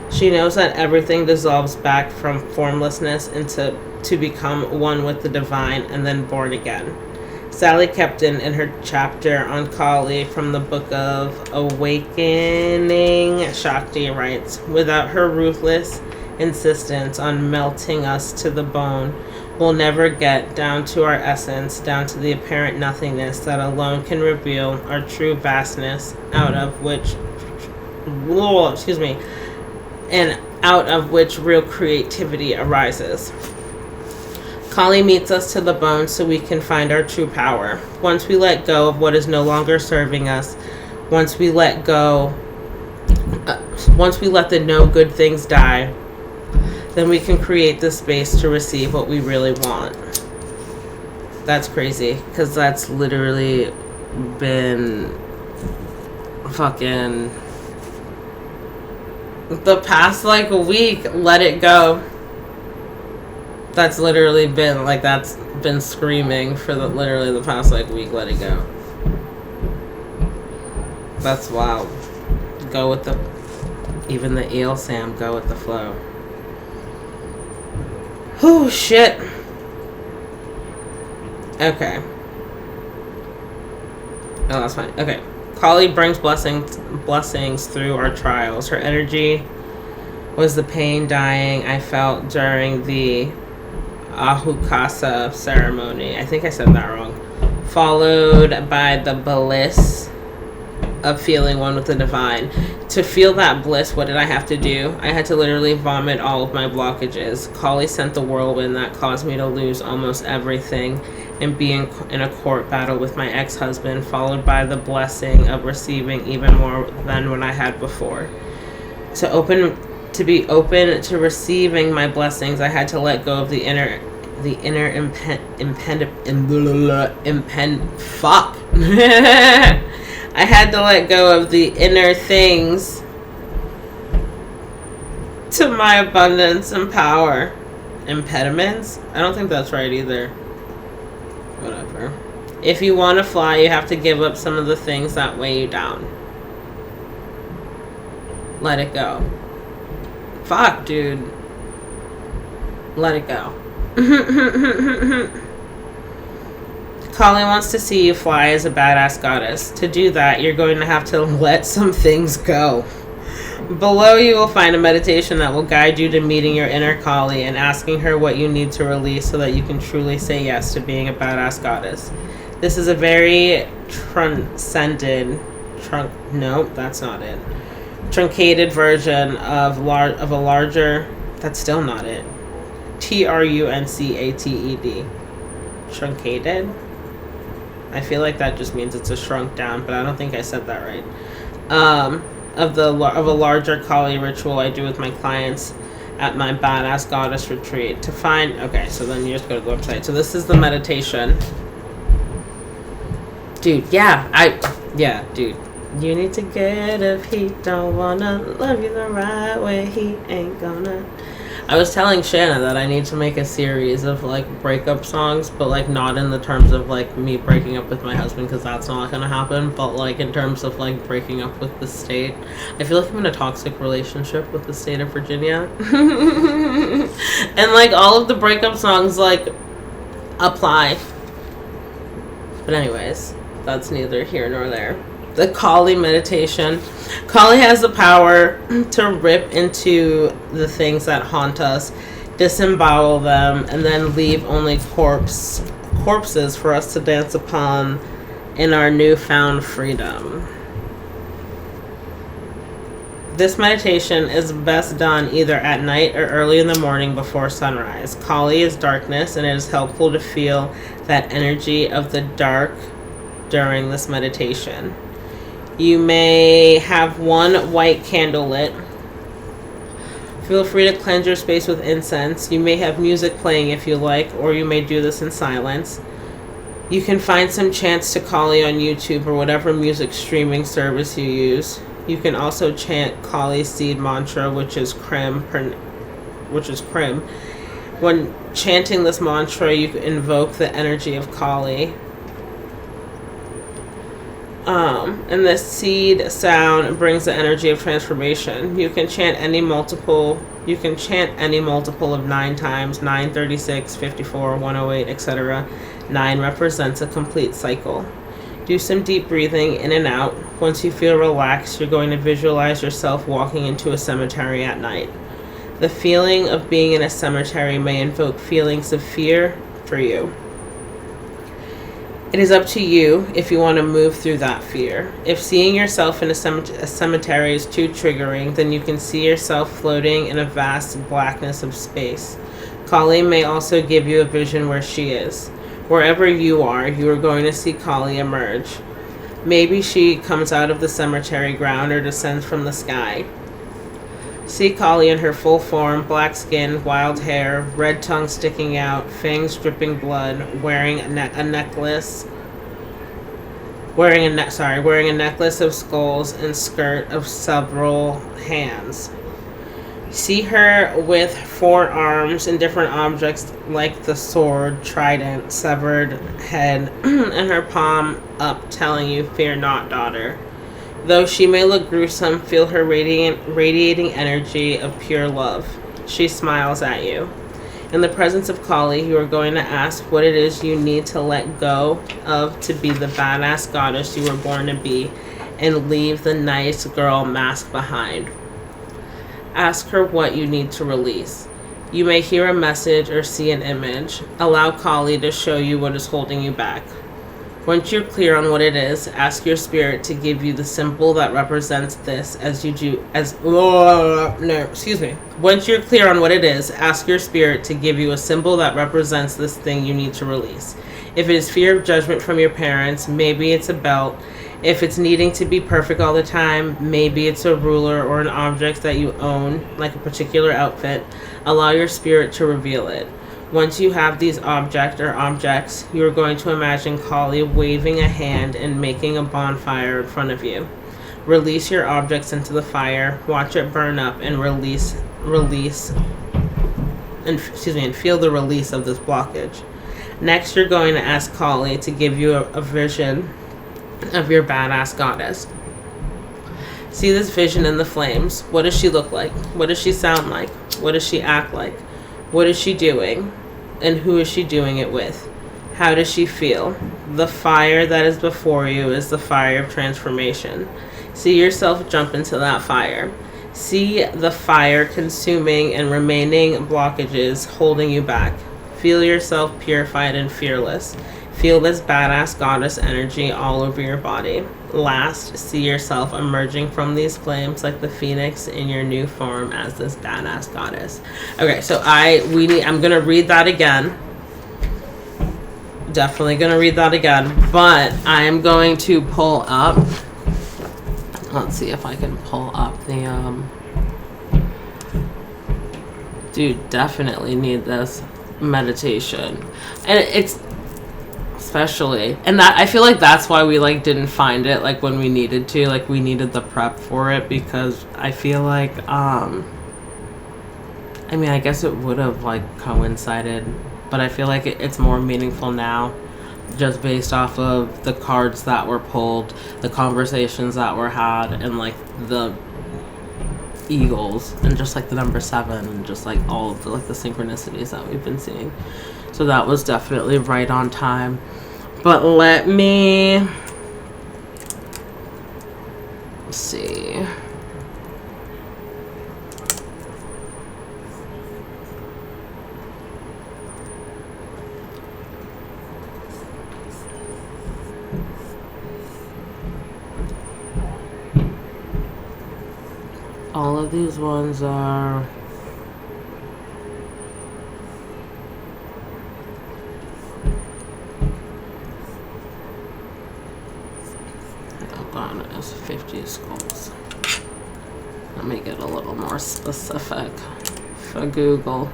She knows that everything dissolves back from formlessness into to become one with the divine and then born again. Sally Kepton, in her chapter on Kali from the Book of Awakening Shakti, writes, without her ruthless insistence on melting us to the bone, we'll never get down to our essence, down to the apparent nothingness that alone can reveal our true vastness, out of which real creativity arises. Kali meets us to the bone so we can find our true power. Once we let go of what is no longer serving us, once we let the no good things die, then we can create the space to receive what we really want. That's crazy, because that's literally been fucking the past a week. Let it go. That's literally been that's been screaming for literally the past week. Let it go. That's wild. Go with even the eel Sam, go with the flow. Oh shit. Okay. Oh, that's fine. Okay. Kali brings blessings through our trials. Her energy was the pain dying I felt during the Ahukasa ceremony. I think I said that wrong. Followed by the bliss of feeling one with the divine. To feel that bliss, what did I have to do? I had to literally vomit all of my blockages. Kali sent the whirlwind that caused me to lose almost everything and be in a court battle with my ex-husband, followed by the blessing of receiving even more than what I had before. To be open to receiving my blessings, I had to let go of the inner I had to let go of the inner things to my abundance and power. Impediments? I don't think that's right either. Whatever. If you want to fly, you have to give up some of the things that weigh you down. Let it go. Fuck, dude. Let it go. Kali wants to see you fly as a badass goddess. To do that, you're going to have to let some things go. Below, you will find a meditation that will guide you to meeting your inner Kali and asking her what you need to release so that you can truly say yes to being a badass goddess. This is a very transcended, nope, that's not it. Truncated version of a larger, that's still not it. Truncated. Truncated? I feel like that just means it's a shrunk down, but I don't think I said that right. Of a larger Kali ritual I do with my clients at my Badass Goddess retreat. To find, okay, so then you just go to the website. So this is the meditation. Dude, dude. You need to get if he don't wanna love you the right way, he ain't gonna. I was telling Shanna that I need to make a series of like breakup songs, but like not in the terms of like me breaking up with my husband, because that's not gonna happen, but like in terms of like breaking up with the state. I feel like I'm in a toxic relationship with the state of Virginia. And like all of the breakup songs like apply. But anyways, that's neither here nor there. The Kali meditation. Kali has the power to rip into the things that haunt us, disembowel them, and then leave only corpses for us to dance upon in our newfound freedom. This meditation is best done either at night or early in the morning before sunrise. Kali is darkness, and it is helpful to feel that energy of the dark during this meditation. You may have one white candle lit. Feel free to cleanse your space with incense. You may have music playing if you like, or you may do this in silence. You can find some chants to Kali on YouTube or whatever music streaming service you use. You can also chant Kali's seed mantra, which is Krim. When chanting this mantra, you invoke the energy of Kali. And the seed sound brings the energy of transformation. You can chant any multiple of 9 times, 9, 36, 54, 108, etc. 9 represents a complete cycle. Do some deep breathing in and out. Once you feel relaxed, you're going to visualize yourself walking into a cemetery at night. The feeling of being in a cemetery may invoke feelings of fear for you. It is up to you if you want to move through that fear. If seeing yourself in a cemetery is too triggering, then you can see yourself floating in a vast blackness of space. Kali may also give you a vision where she is. Wherever you are going to see Kali emerge. Maybe she comes out of the cemetery ground or descends from the sky. See Kali in her full form, black skin, wild hair, red tongue sticking out, fangs dripping blood, wearing a necklace of skulls and skirt of several hands. See her with 4 arms and different objects like the sword, trident, severed head, and her palm up telling you, "Fear not, daughter." Though she may look gruesome, feel her radiating energy of pure love. She smiles at you. In the presence of Kali, you are going to ask what it is you need to let go of to be the badass goddess you were born to be, and leave the nice girl mask behind. Ask her what you need to release. You may hear a message or see an image. Allow Kali to show you what is holding you back. Once you're clear on what it is, ask your spirit to give you the symbol that represents this Once you're clear on what it is, ask your spirit to give you a symbol that represents this thing you need to release. If it is fear of judgment from your parents, maybe it's a belt. If it's needing to be perfect all the time, maybe it's a ruler or an object that you own, like a particular outfit. Allow your spirit to reveal it. Once you have these objects, you are going to imagine Kali waving a hand and making a bonfire in front of you. Release your objects into the fire, watch it burn up, and release release and feel the release of this blockage. Next, you're going to ask Kali to give you a vision of your badass goddess. See this vision in the flames. What does she look like? What does she sound like? What does she act like? What is she doing? And who is she doing it with? How does she feel? The fire that is before you is the fire of transformation. See yourself jump into that fire. See the fire consuming and remaining blockages holding you back. Feel yourself purified and fearless. Feel this badass goddess energy all over your body. Last, see yourself emerging from these flames like the phoenix in your new form as this badass goddess. Okay, so I'm gonna read that again. Definitely gonna read that again, but I am going to pull up. Let's see if I can pull up the dude, definitely need this meditation. And it's especially, and that I feel like that's why we like didn't find it like when we needed to, like we needed the prep for it, because I feel like I mean, I guess it would have like coincided, but I feel like it's more meaningful now just based off of the cards that were pulled, the conversations that were had, and like the eagles and just like the number 7 and just like all of the like the synchronicities that we've been seeing. So that was definitely right on time. But let me see. All of these ones are is 50 skulls. Let me get a little more specific for Google.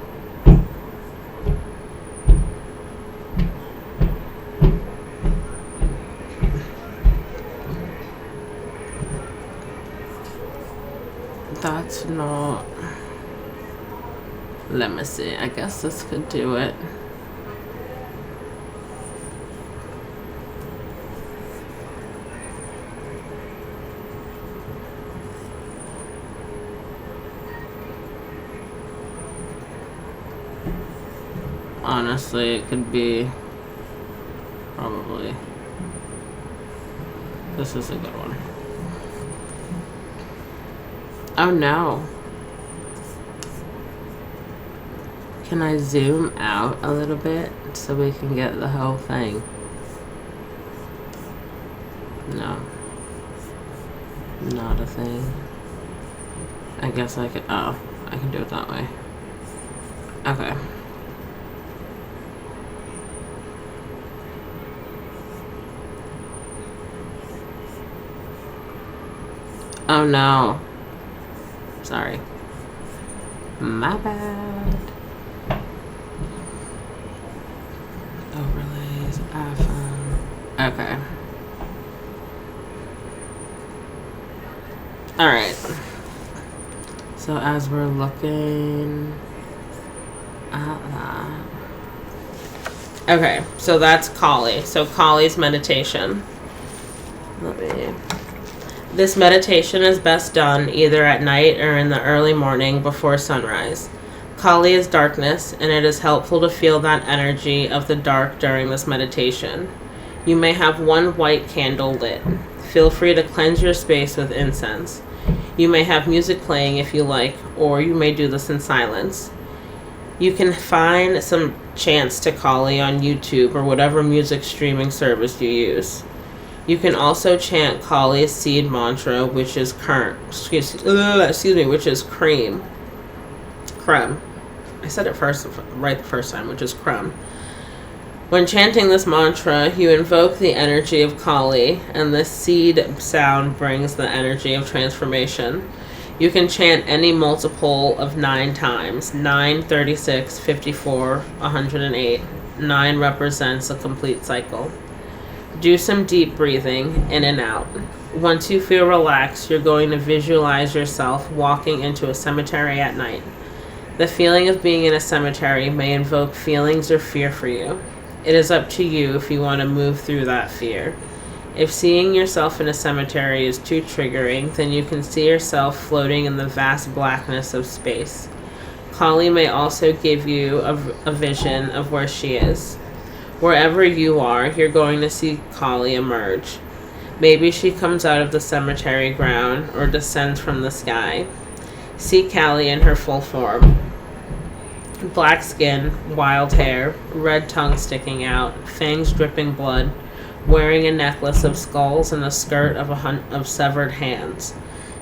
That's not. Let me see. I guess this could do it. Honestly, it could be probably. This is a good one. Oh no. Can I zoom out a little bit so we can get the whole thing? No. Not a thing. I guess I could, oh, I can do it that way. Okay. Oh no. Sorry. My bad. Overlays, iPhone. Okay. Alright. So as we're looking at that. Okay, so that's Kali. So Kali's meditation. This meditation is best done either at night or in the early morning before sunrise. Kali is darkness, and it is helpful to feel that energy of the dark during this meditation. You may have one white candle lit. Feel free to cleanse your space with incense. You may have music playing if you like, or you may do this in silence. You can find some chants to Kali on YouTube or whatever music streaming service you use. You can also chant Kali's seed mantra, which is which is creme. I said it right the first time, which is creme. When chanting this mantra, you invoke the energy of Kali, and the seed sound brings the energy of transformation. You can chant any multiple of 9 times. 9, 36, 54, 108. 9 represents a complete cycle. Do some deep breathing in and out. Once you feel relaxed, you're going to visualize yourself walking into a cemetery at night. The feeling of being in a cemetery may invoke feelings or fear for you. It is up to you if you want to move through that fear. If seeing yourself in a cemetery is too triggering, then you can see yourself floating in the vast blackness of space. Kali may also give you a vision of where she is. Wherever you are, you're going to see Kali emerge. Maybe she comes out of the cemetery ground or descends from the sky. See Kali in her full form. Black skin, wild hair, red tongue sticking out, fangs dripping blood, wearing a necklace of skulls and a skirt of severed hands.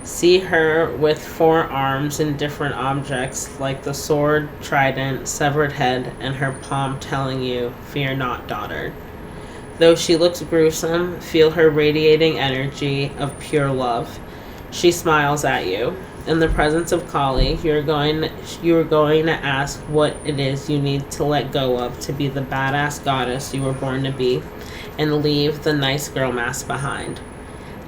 See her with 4 arms and different objects like the sword, trident, severed head, and her palm telling you, "Fear not, daughter." Though she looks gruesome, feel her radiating energy of pure love. She smiles at you. In the presence of Kali, you are going to ask what it is you need to let go of to be the badass goddess you were born to be, and leave the nice girl mask behind.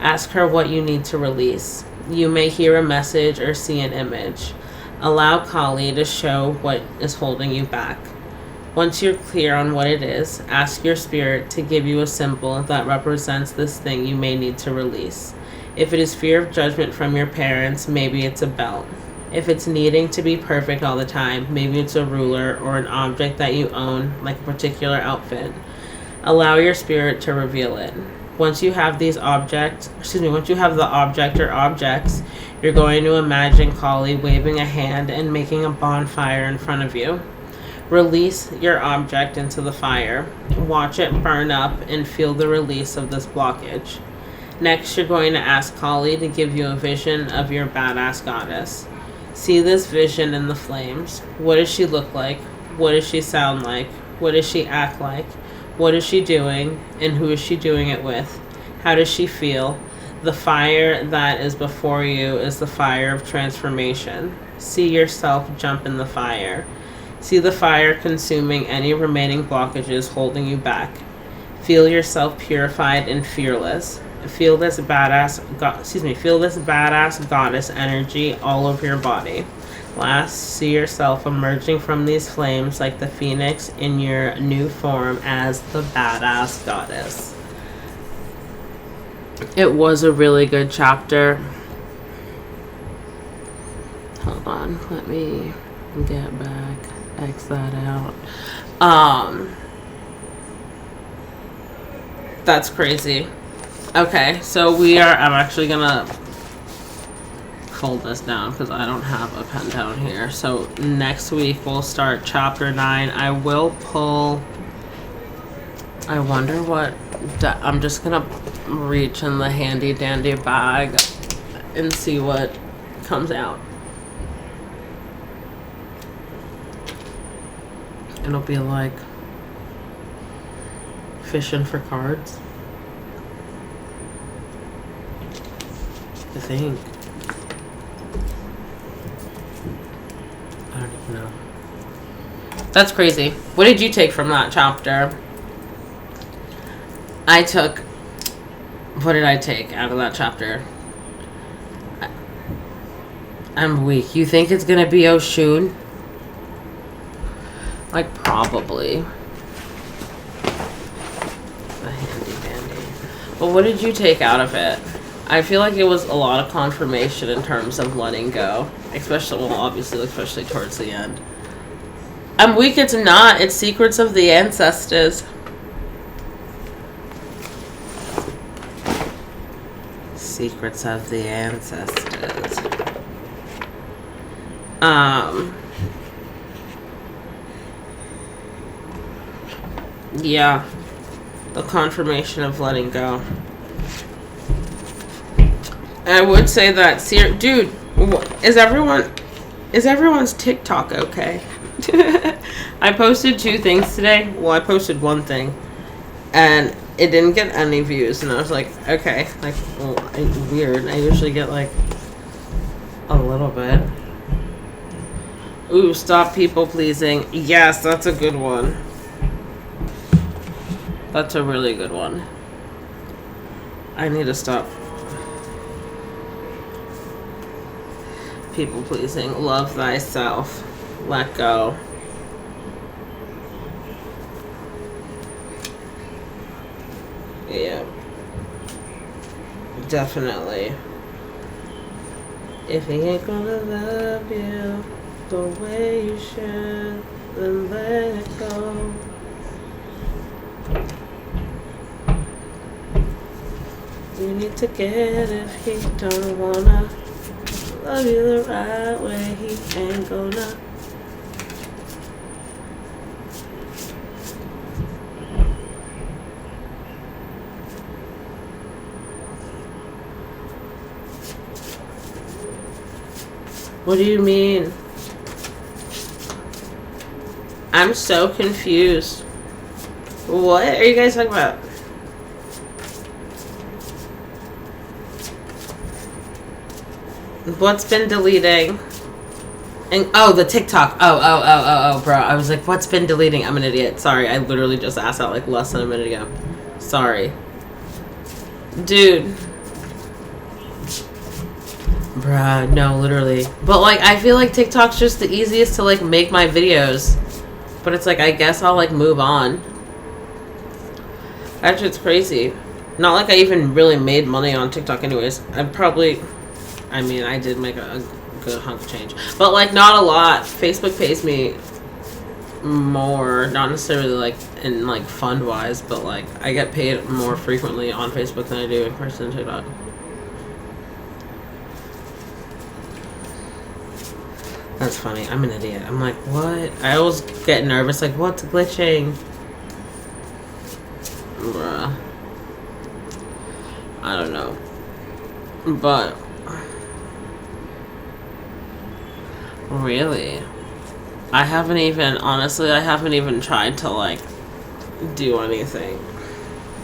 Ask her what you need to release. You may hear a message or see an image. Allow Kali to show what is holding you back. Once you're clear on what it is, ask your spirit to give you a symbol that represents this thing you may need to release. If it is fear of judgment from your parents, maybe it's a belt. If it's needing to be perfect all the time, maybe it's a ruler or an object that you own, like a particular outfit. Allow your spirit to reveal it. Once you have the object or objects, you're going to imagine Kali waving a hand and making a bonfire in front of you. Release your object into the fire. Watch it burn up and feel the release of this blockage. Next, you're going to ask Kali to give you a vision of your badass goddess. See this vision in the flames. What does she look like? What does she sound like? What does she act like? What is she doing? And who is she doing it with? How does she feel? The fire that is before you is the fire of transformation. See yourself jump in the fire. See the fire consuming any remaining blockages holding you back. Feel yourself purified and fearless. Feel this badass goddess energy all over your body. Last, see yourself emerging from these flames like the phoenix in your new form as the badass goddess. It was a really good chapter. Hold on, let me get back, X that out. That's crazy. Okay, so I'm actually gonna fold this down because I don't have a pen down here. So next week we'll start chapter 9. I will pull, I wonder what, I'm just gonna reach in the handy dandy bag and see what comes out. It'll be like fishing for cards, I think. I don't even know. That's crazy. What did you take from that chapter? What did I take out of that chapter? I'm weak. You think it's gonna be Oshun? Like, probably. The handy dandy. But what did you take out of it? I feel like it was a lot of confirmation in terms of letting go. Especially towards the end. I'm weak, it's not. It's Secrets of the Ancestors. Secrets of the Ancestors. Yeah. The confirmation of letting go. I would say that, dude, is everyone's TikTok okay? I posted 2 things today. Well, I posted 1 thing, and it didn't get any views, and I was like, okay, like, well, weird. I usually get like a little bit. Ooh, stop people pleasing. Yes, that's a good one. That's a really good one. I need to stop people pleasing. Love thyself. let go. Yeah. Definitely. If he ain't gonna love you the way you should, then let it go. You need to get if he don't wanna love you the right way, he ain't gonna. What do you mean? I'm so confused. What are you guys talking about? What's been deleting? And oh, the TikTok. Oh, bro. I was like, what's been deleting? I'm an idiot. Sorry, I literally just asked that like less than a minute ago. Sorry. Dude. Bruh, no, literally. But like, I feel like TikTok's just the easiest to like make my videos. But it's like, I guess I'll like move on. Actually, it's crazy. Not like I even really made money on TikTok anyways. I mean, I did make a good hunk of change. But like, not a lot. Facebook pays me more. Not necessarily like in like fund wise, but like I get paid more frequently on Facebook than I do in person on TikTok. That's funny. I'm an idiot. I'm like, what? I always get nervous. Like, what's glitching? Bruh. I don't know. But really, I haven't even tried to like do anything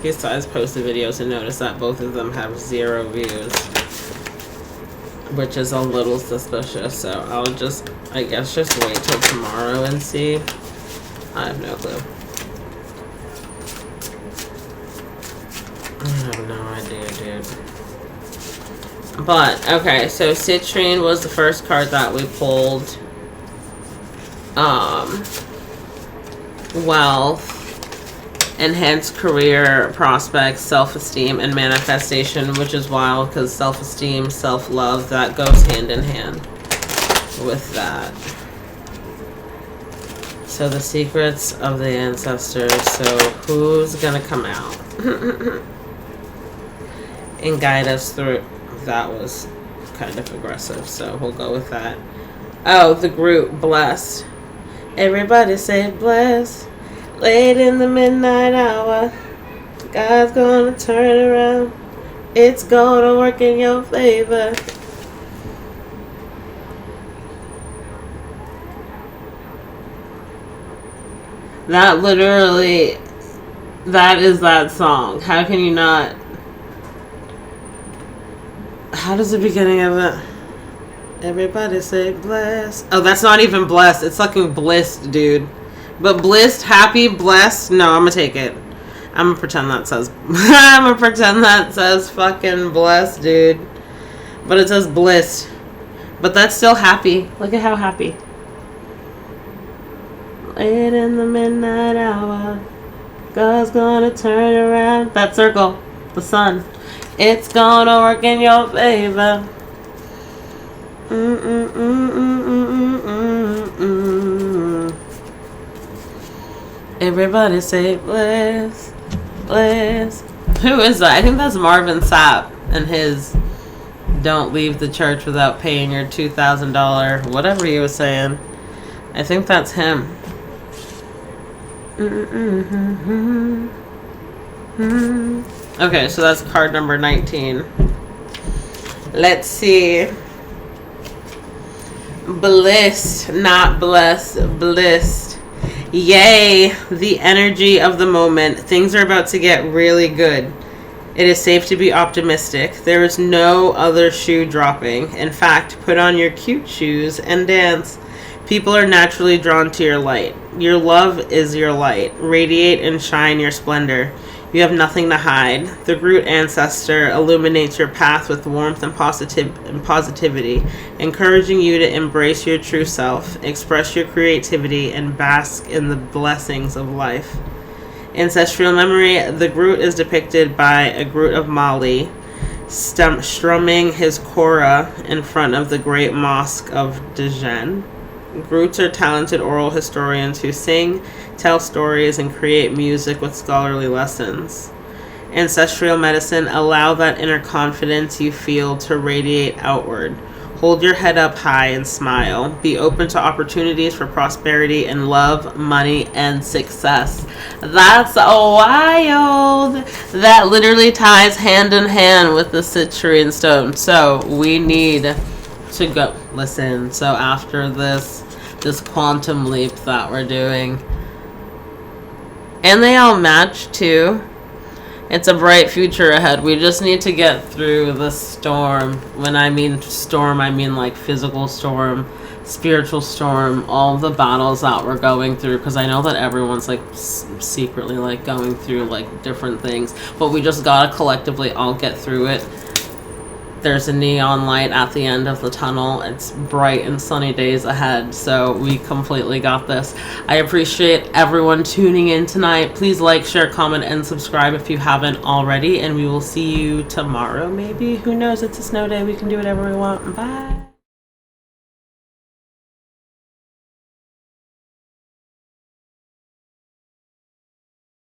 besides post the videos and notice that both of them have 0 views, which is a little suspicious. So I'll just, I guess, just wait till tomorrow and see. I have no clue. I have no idea, dude. But, okay, so citrine was the first card that we pulled. Wealth, enhanced career prospects, self-esteem, and manifestation, which is wild because self-esteem, self-love, that goes hand in hand with that. So the secrets of the ancestors. So who's gonna come out and guide us through? That was kind of aggressive, so we'll go with that. Oh, the group, blessed. Everybody say blessed. Late in the midnight hour, God's gonna turn around. It's gonna work in your favor. That literally, that is that song. How can you not? How does the beginning of it? Everybody say blessed. Oh, that's not even blessed. It's fucking blissed, dude. But blissed, happy, blessed. No, I'm gonna take it. I'm gonna pretend that says. I'm gonna pretend that says fucking blessed, dude. But it says blissed. But that's still happy. Look at how happy. Late in the midnight hour, God's gonna turn around. That circle, the sun. It's gonna work in your favor. Everybody say bless, bless. Who is that? I think that's Marvin Sapp and his "Don't leave the church without paying your $2,000" whatever he was saying. I think that's him. Okay, so that's card number 19. Let's see. Blissed, not blessed, blissed. Yay, the energy of the moment. Things are about to get really good. It is safe to be optimistic. There is no other shoe dropping. In fact, put on your cute shoes and dance. People are naturally drawn to your light. Your love is your light. Radiate and shine your splendor. You have nothing to hide. The Groot ancestor illuminates your path with warmth and positivity, encouraging you to embrace your true self, express your creativity, and bask in the blessings of life. Ancestral memory. The Groot is depicted by a Groot of Mali, strumming his kora in front of the great mosque of Djinn. Groots are talented oral historians who sing, tell stories, and create music with scholarly lessons. Ancestral medicine. Allow that inner confidence you feel to radiate outward. Hold your head up high and smile. Be open to opportunities for prosperity and love, money, and success. That's wild. That literally ties hand in hand with the citrine stone. So we need to go. Listen, so after this quantum leap that we're doing, and they all match too. It's a bright future ahead. We just need to get through the storm. When I mean storm, I mean like physical storm, spiritual storm, all the battles that we're going through, because I know that everyone's like secretly like going through like different things, but we just gotta collectively all get through it. There's a neon light at the end of the tunnel. It's bright and sunny days ahead, so we completely got this. I appreciate everyone tuning in tonight. Please like, share, comment, and subscribe if you haven't already, and we will see you tomorrow maybe. Who knows? It's a snow day. We can do whatever we want. Bye.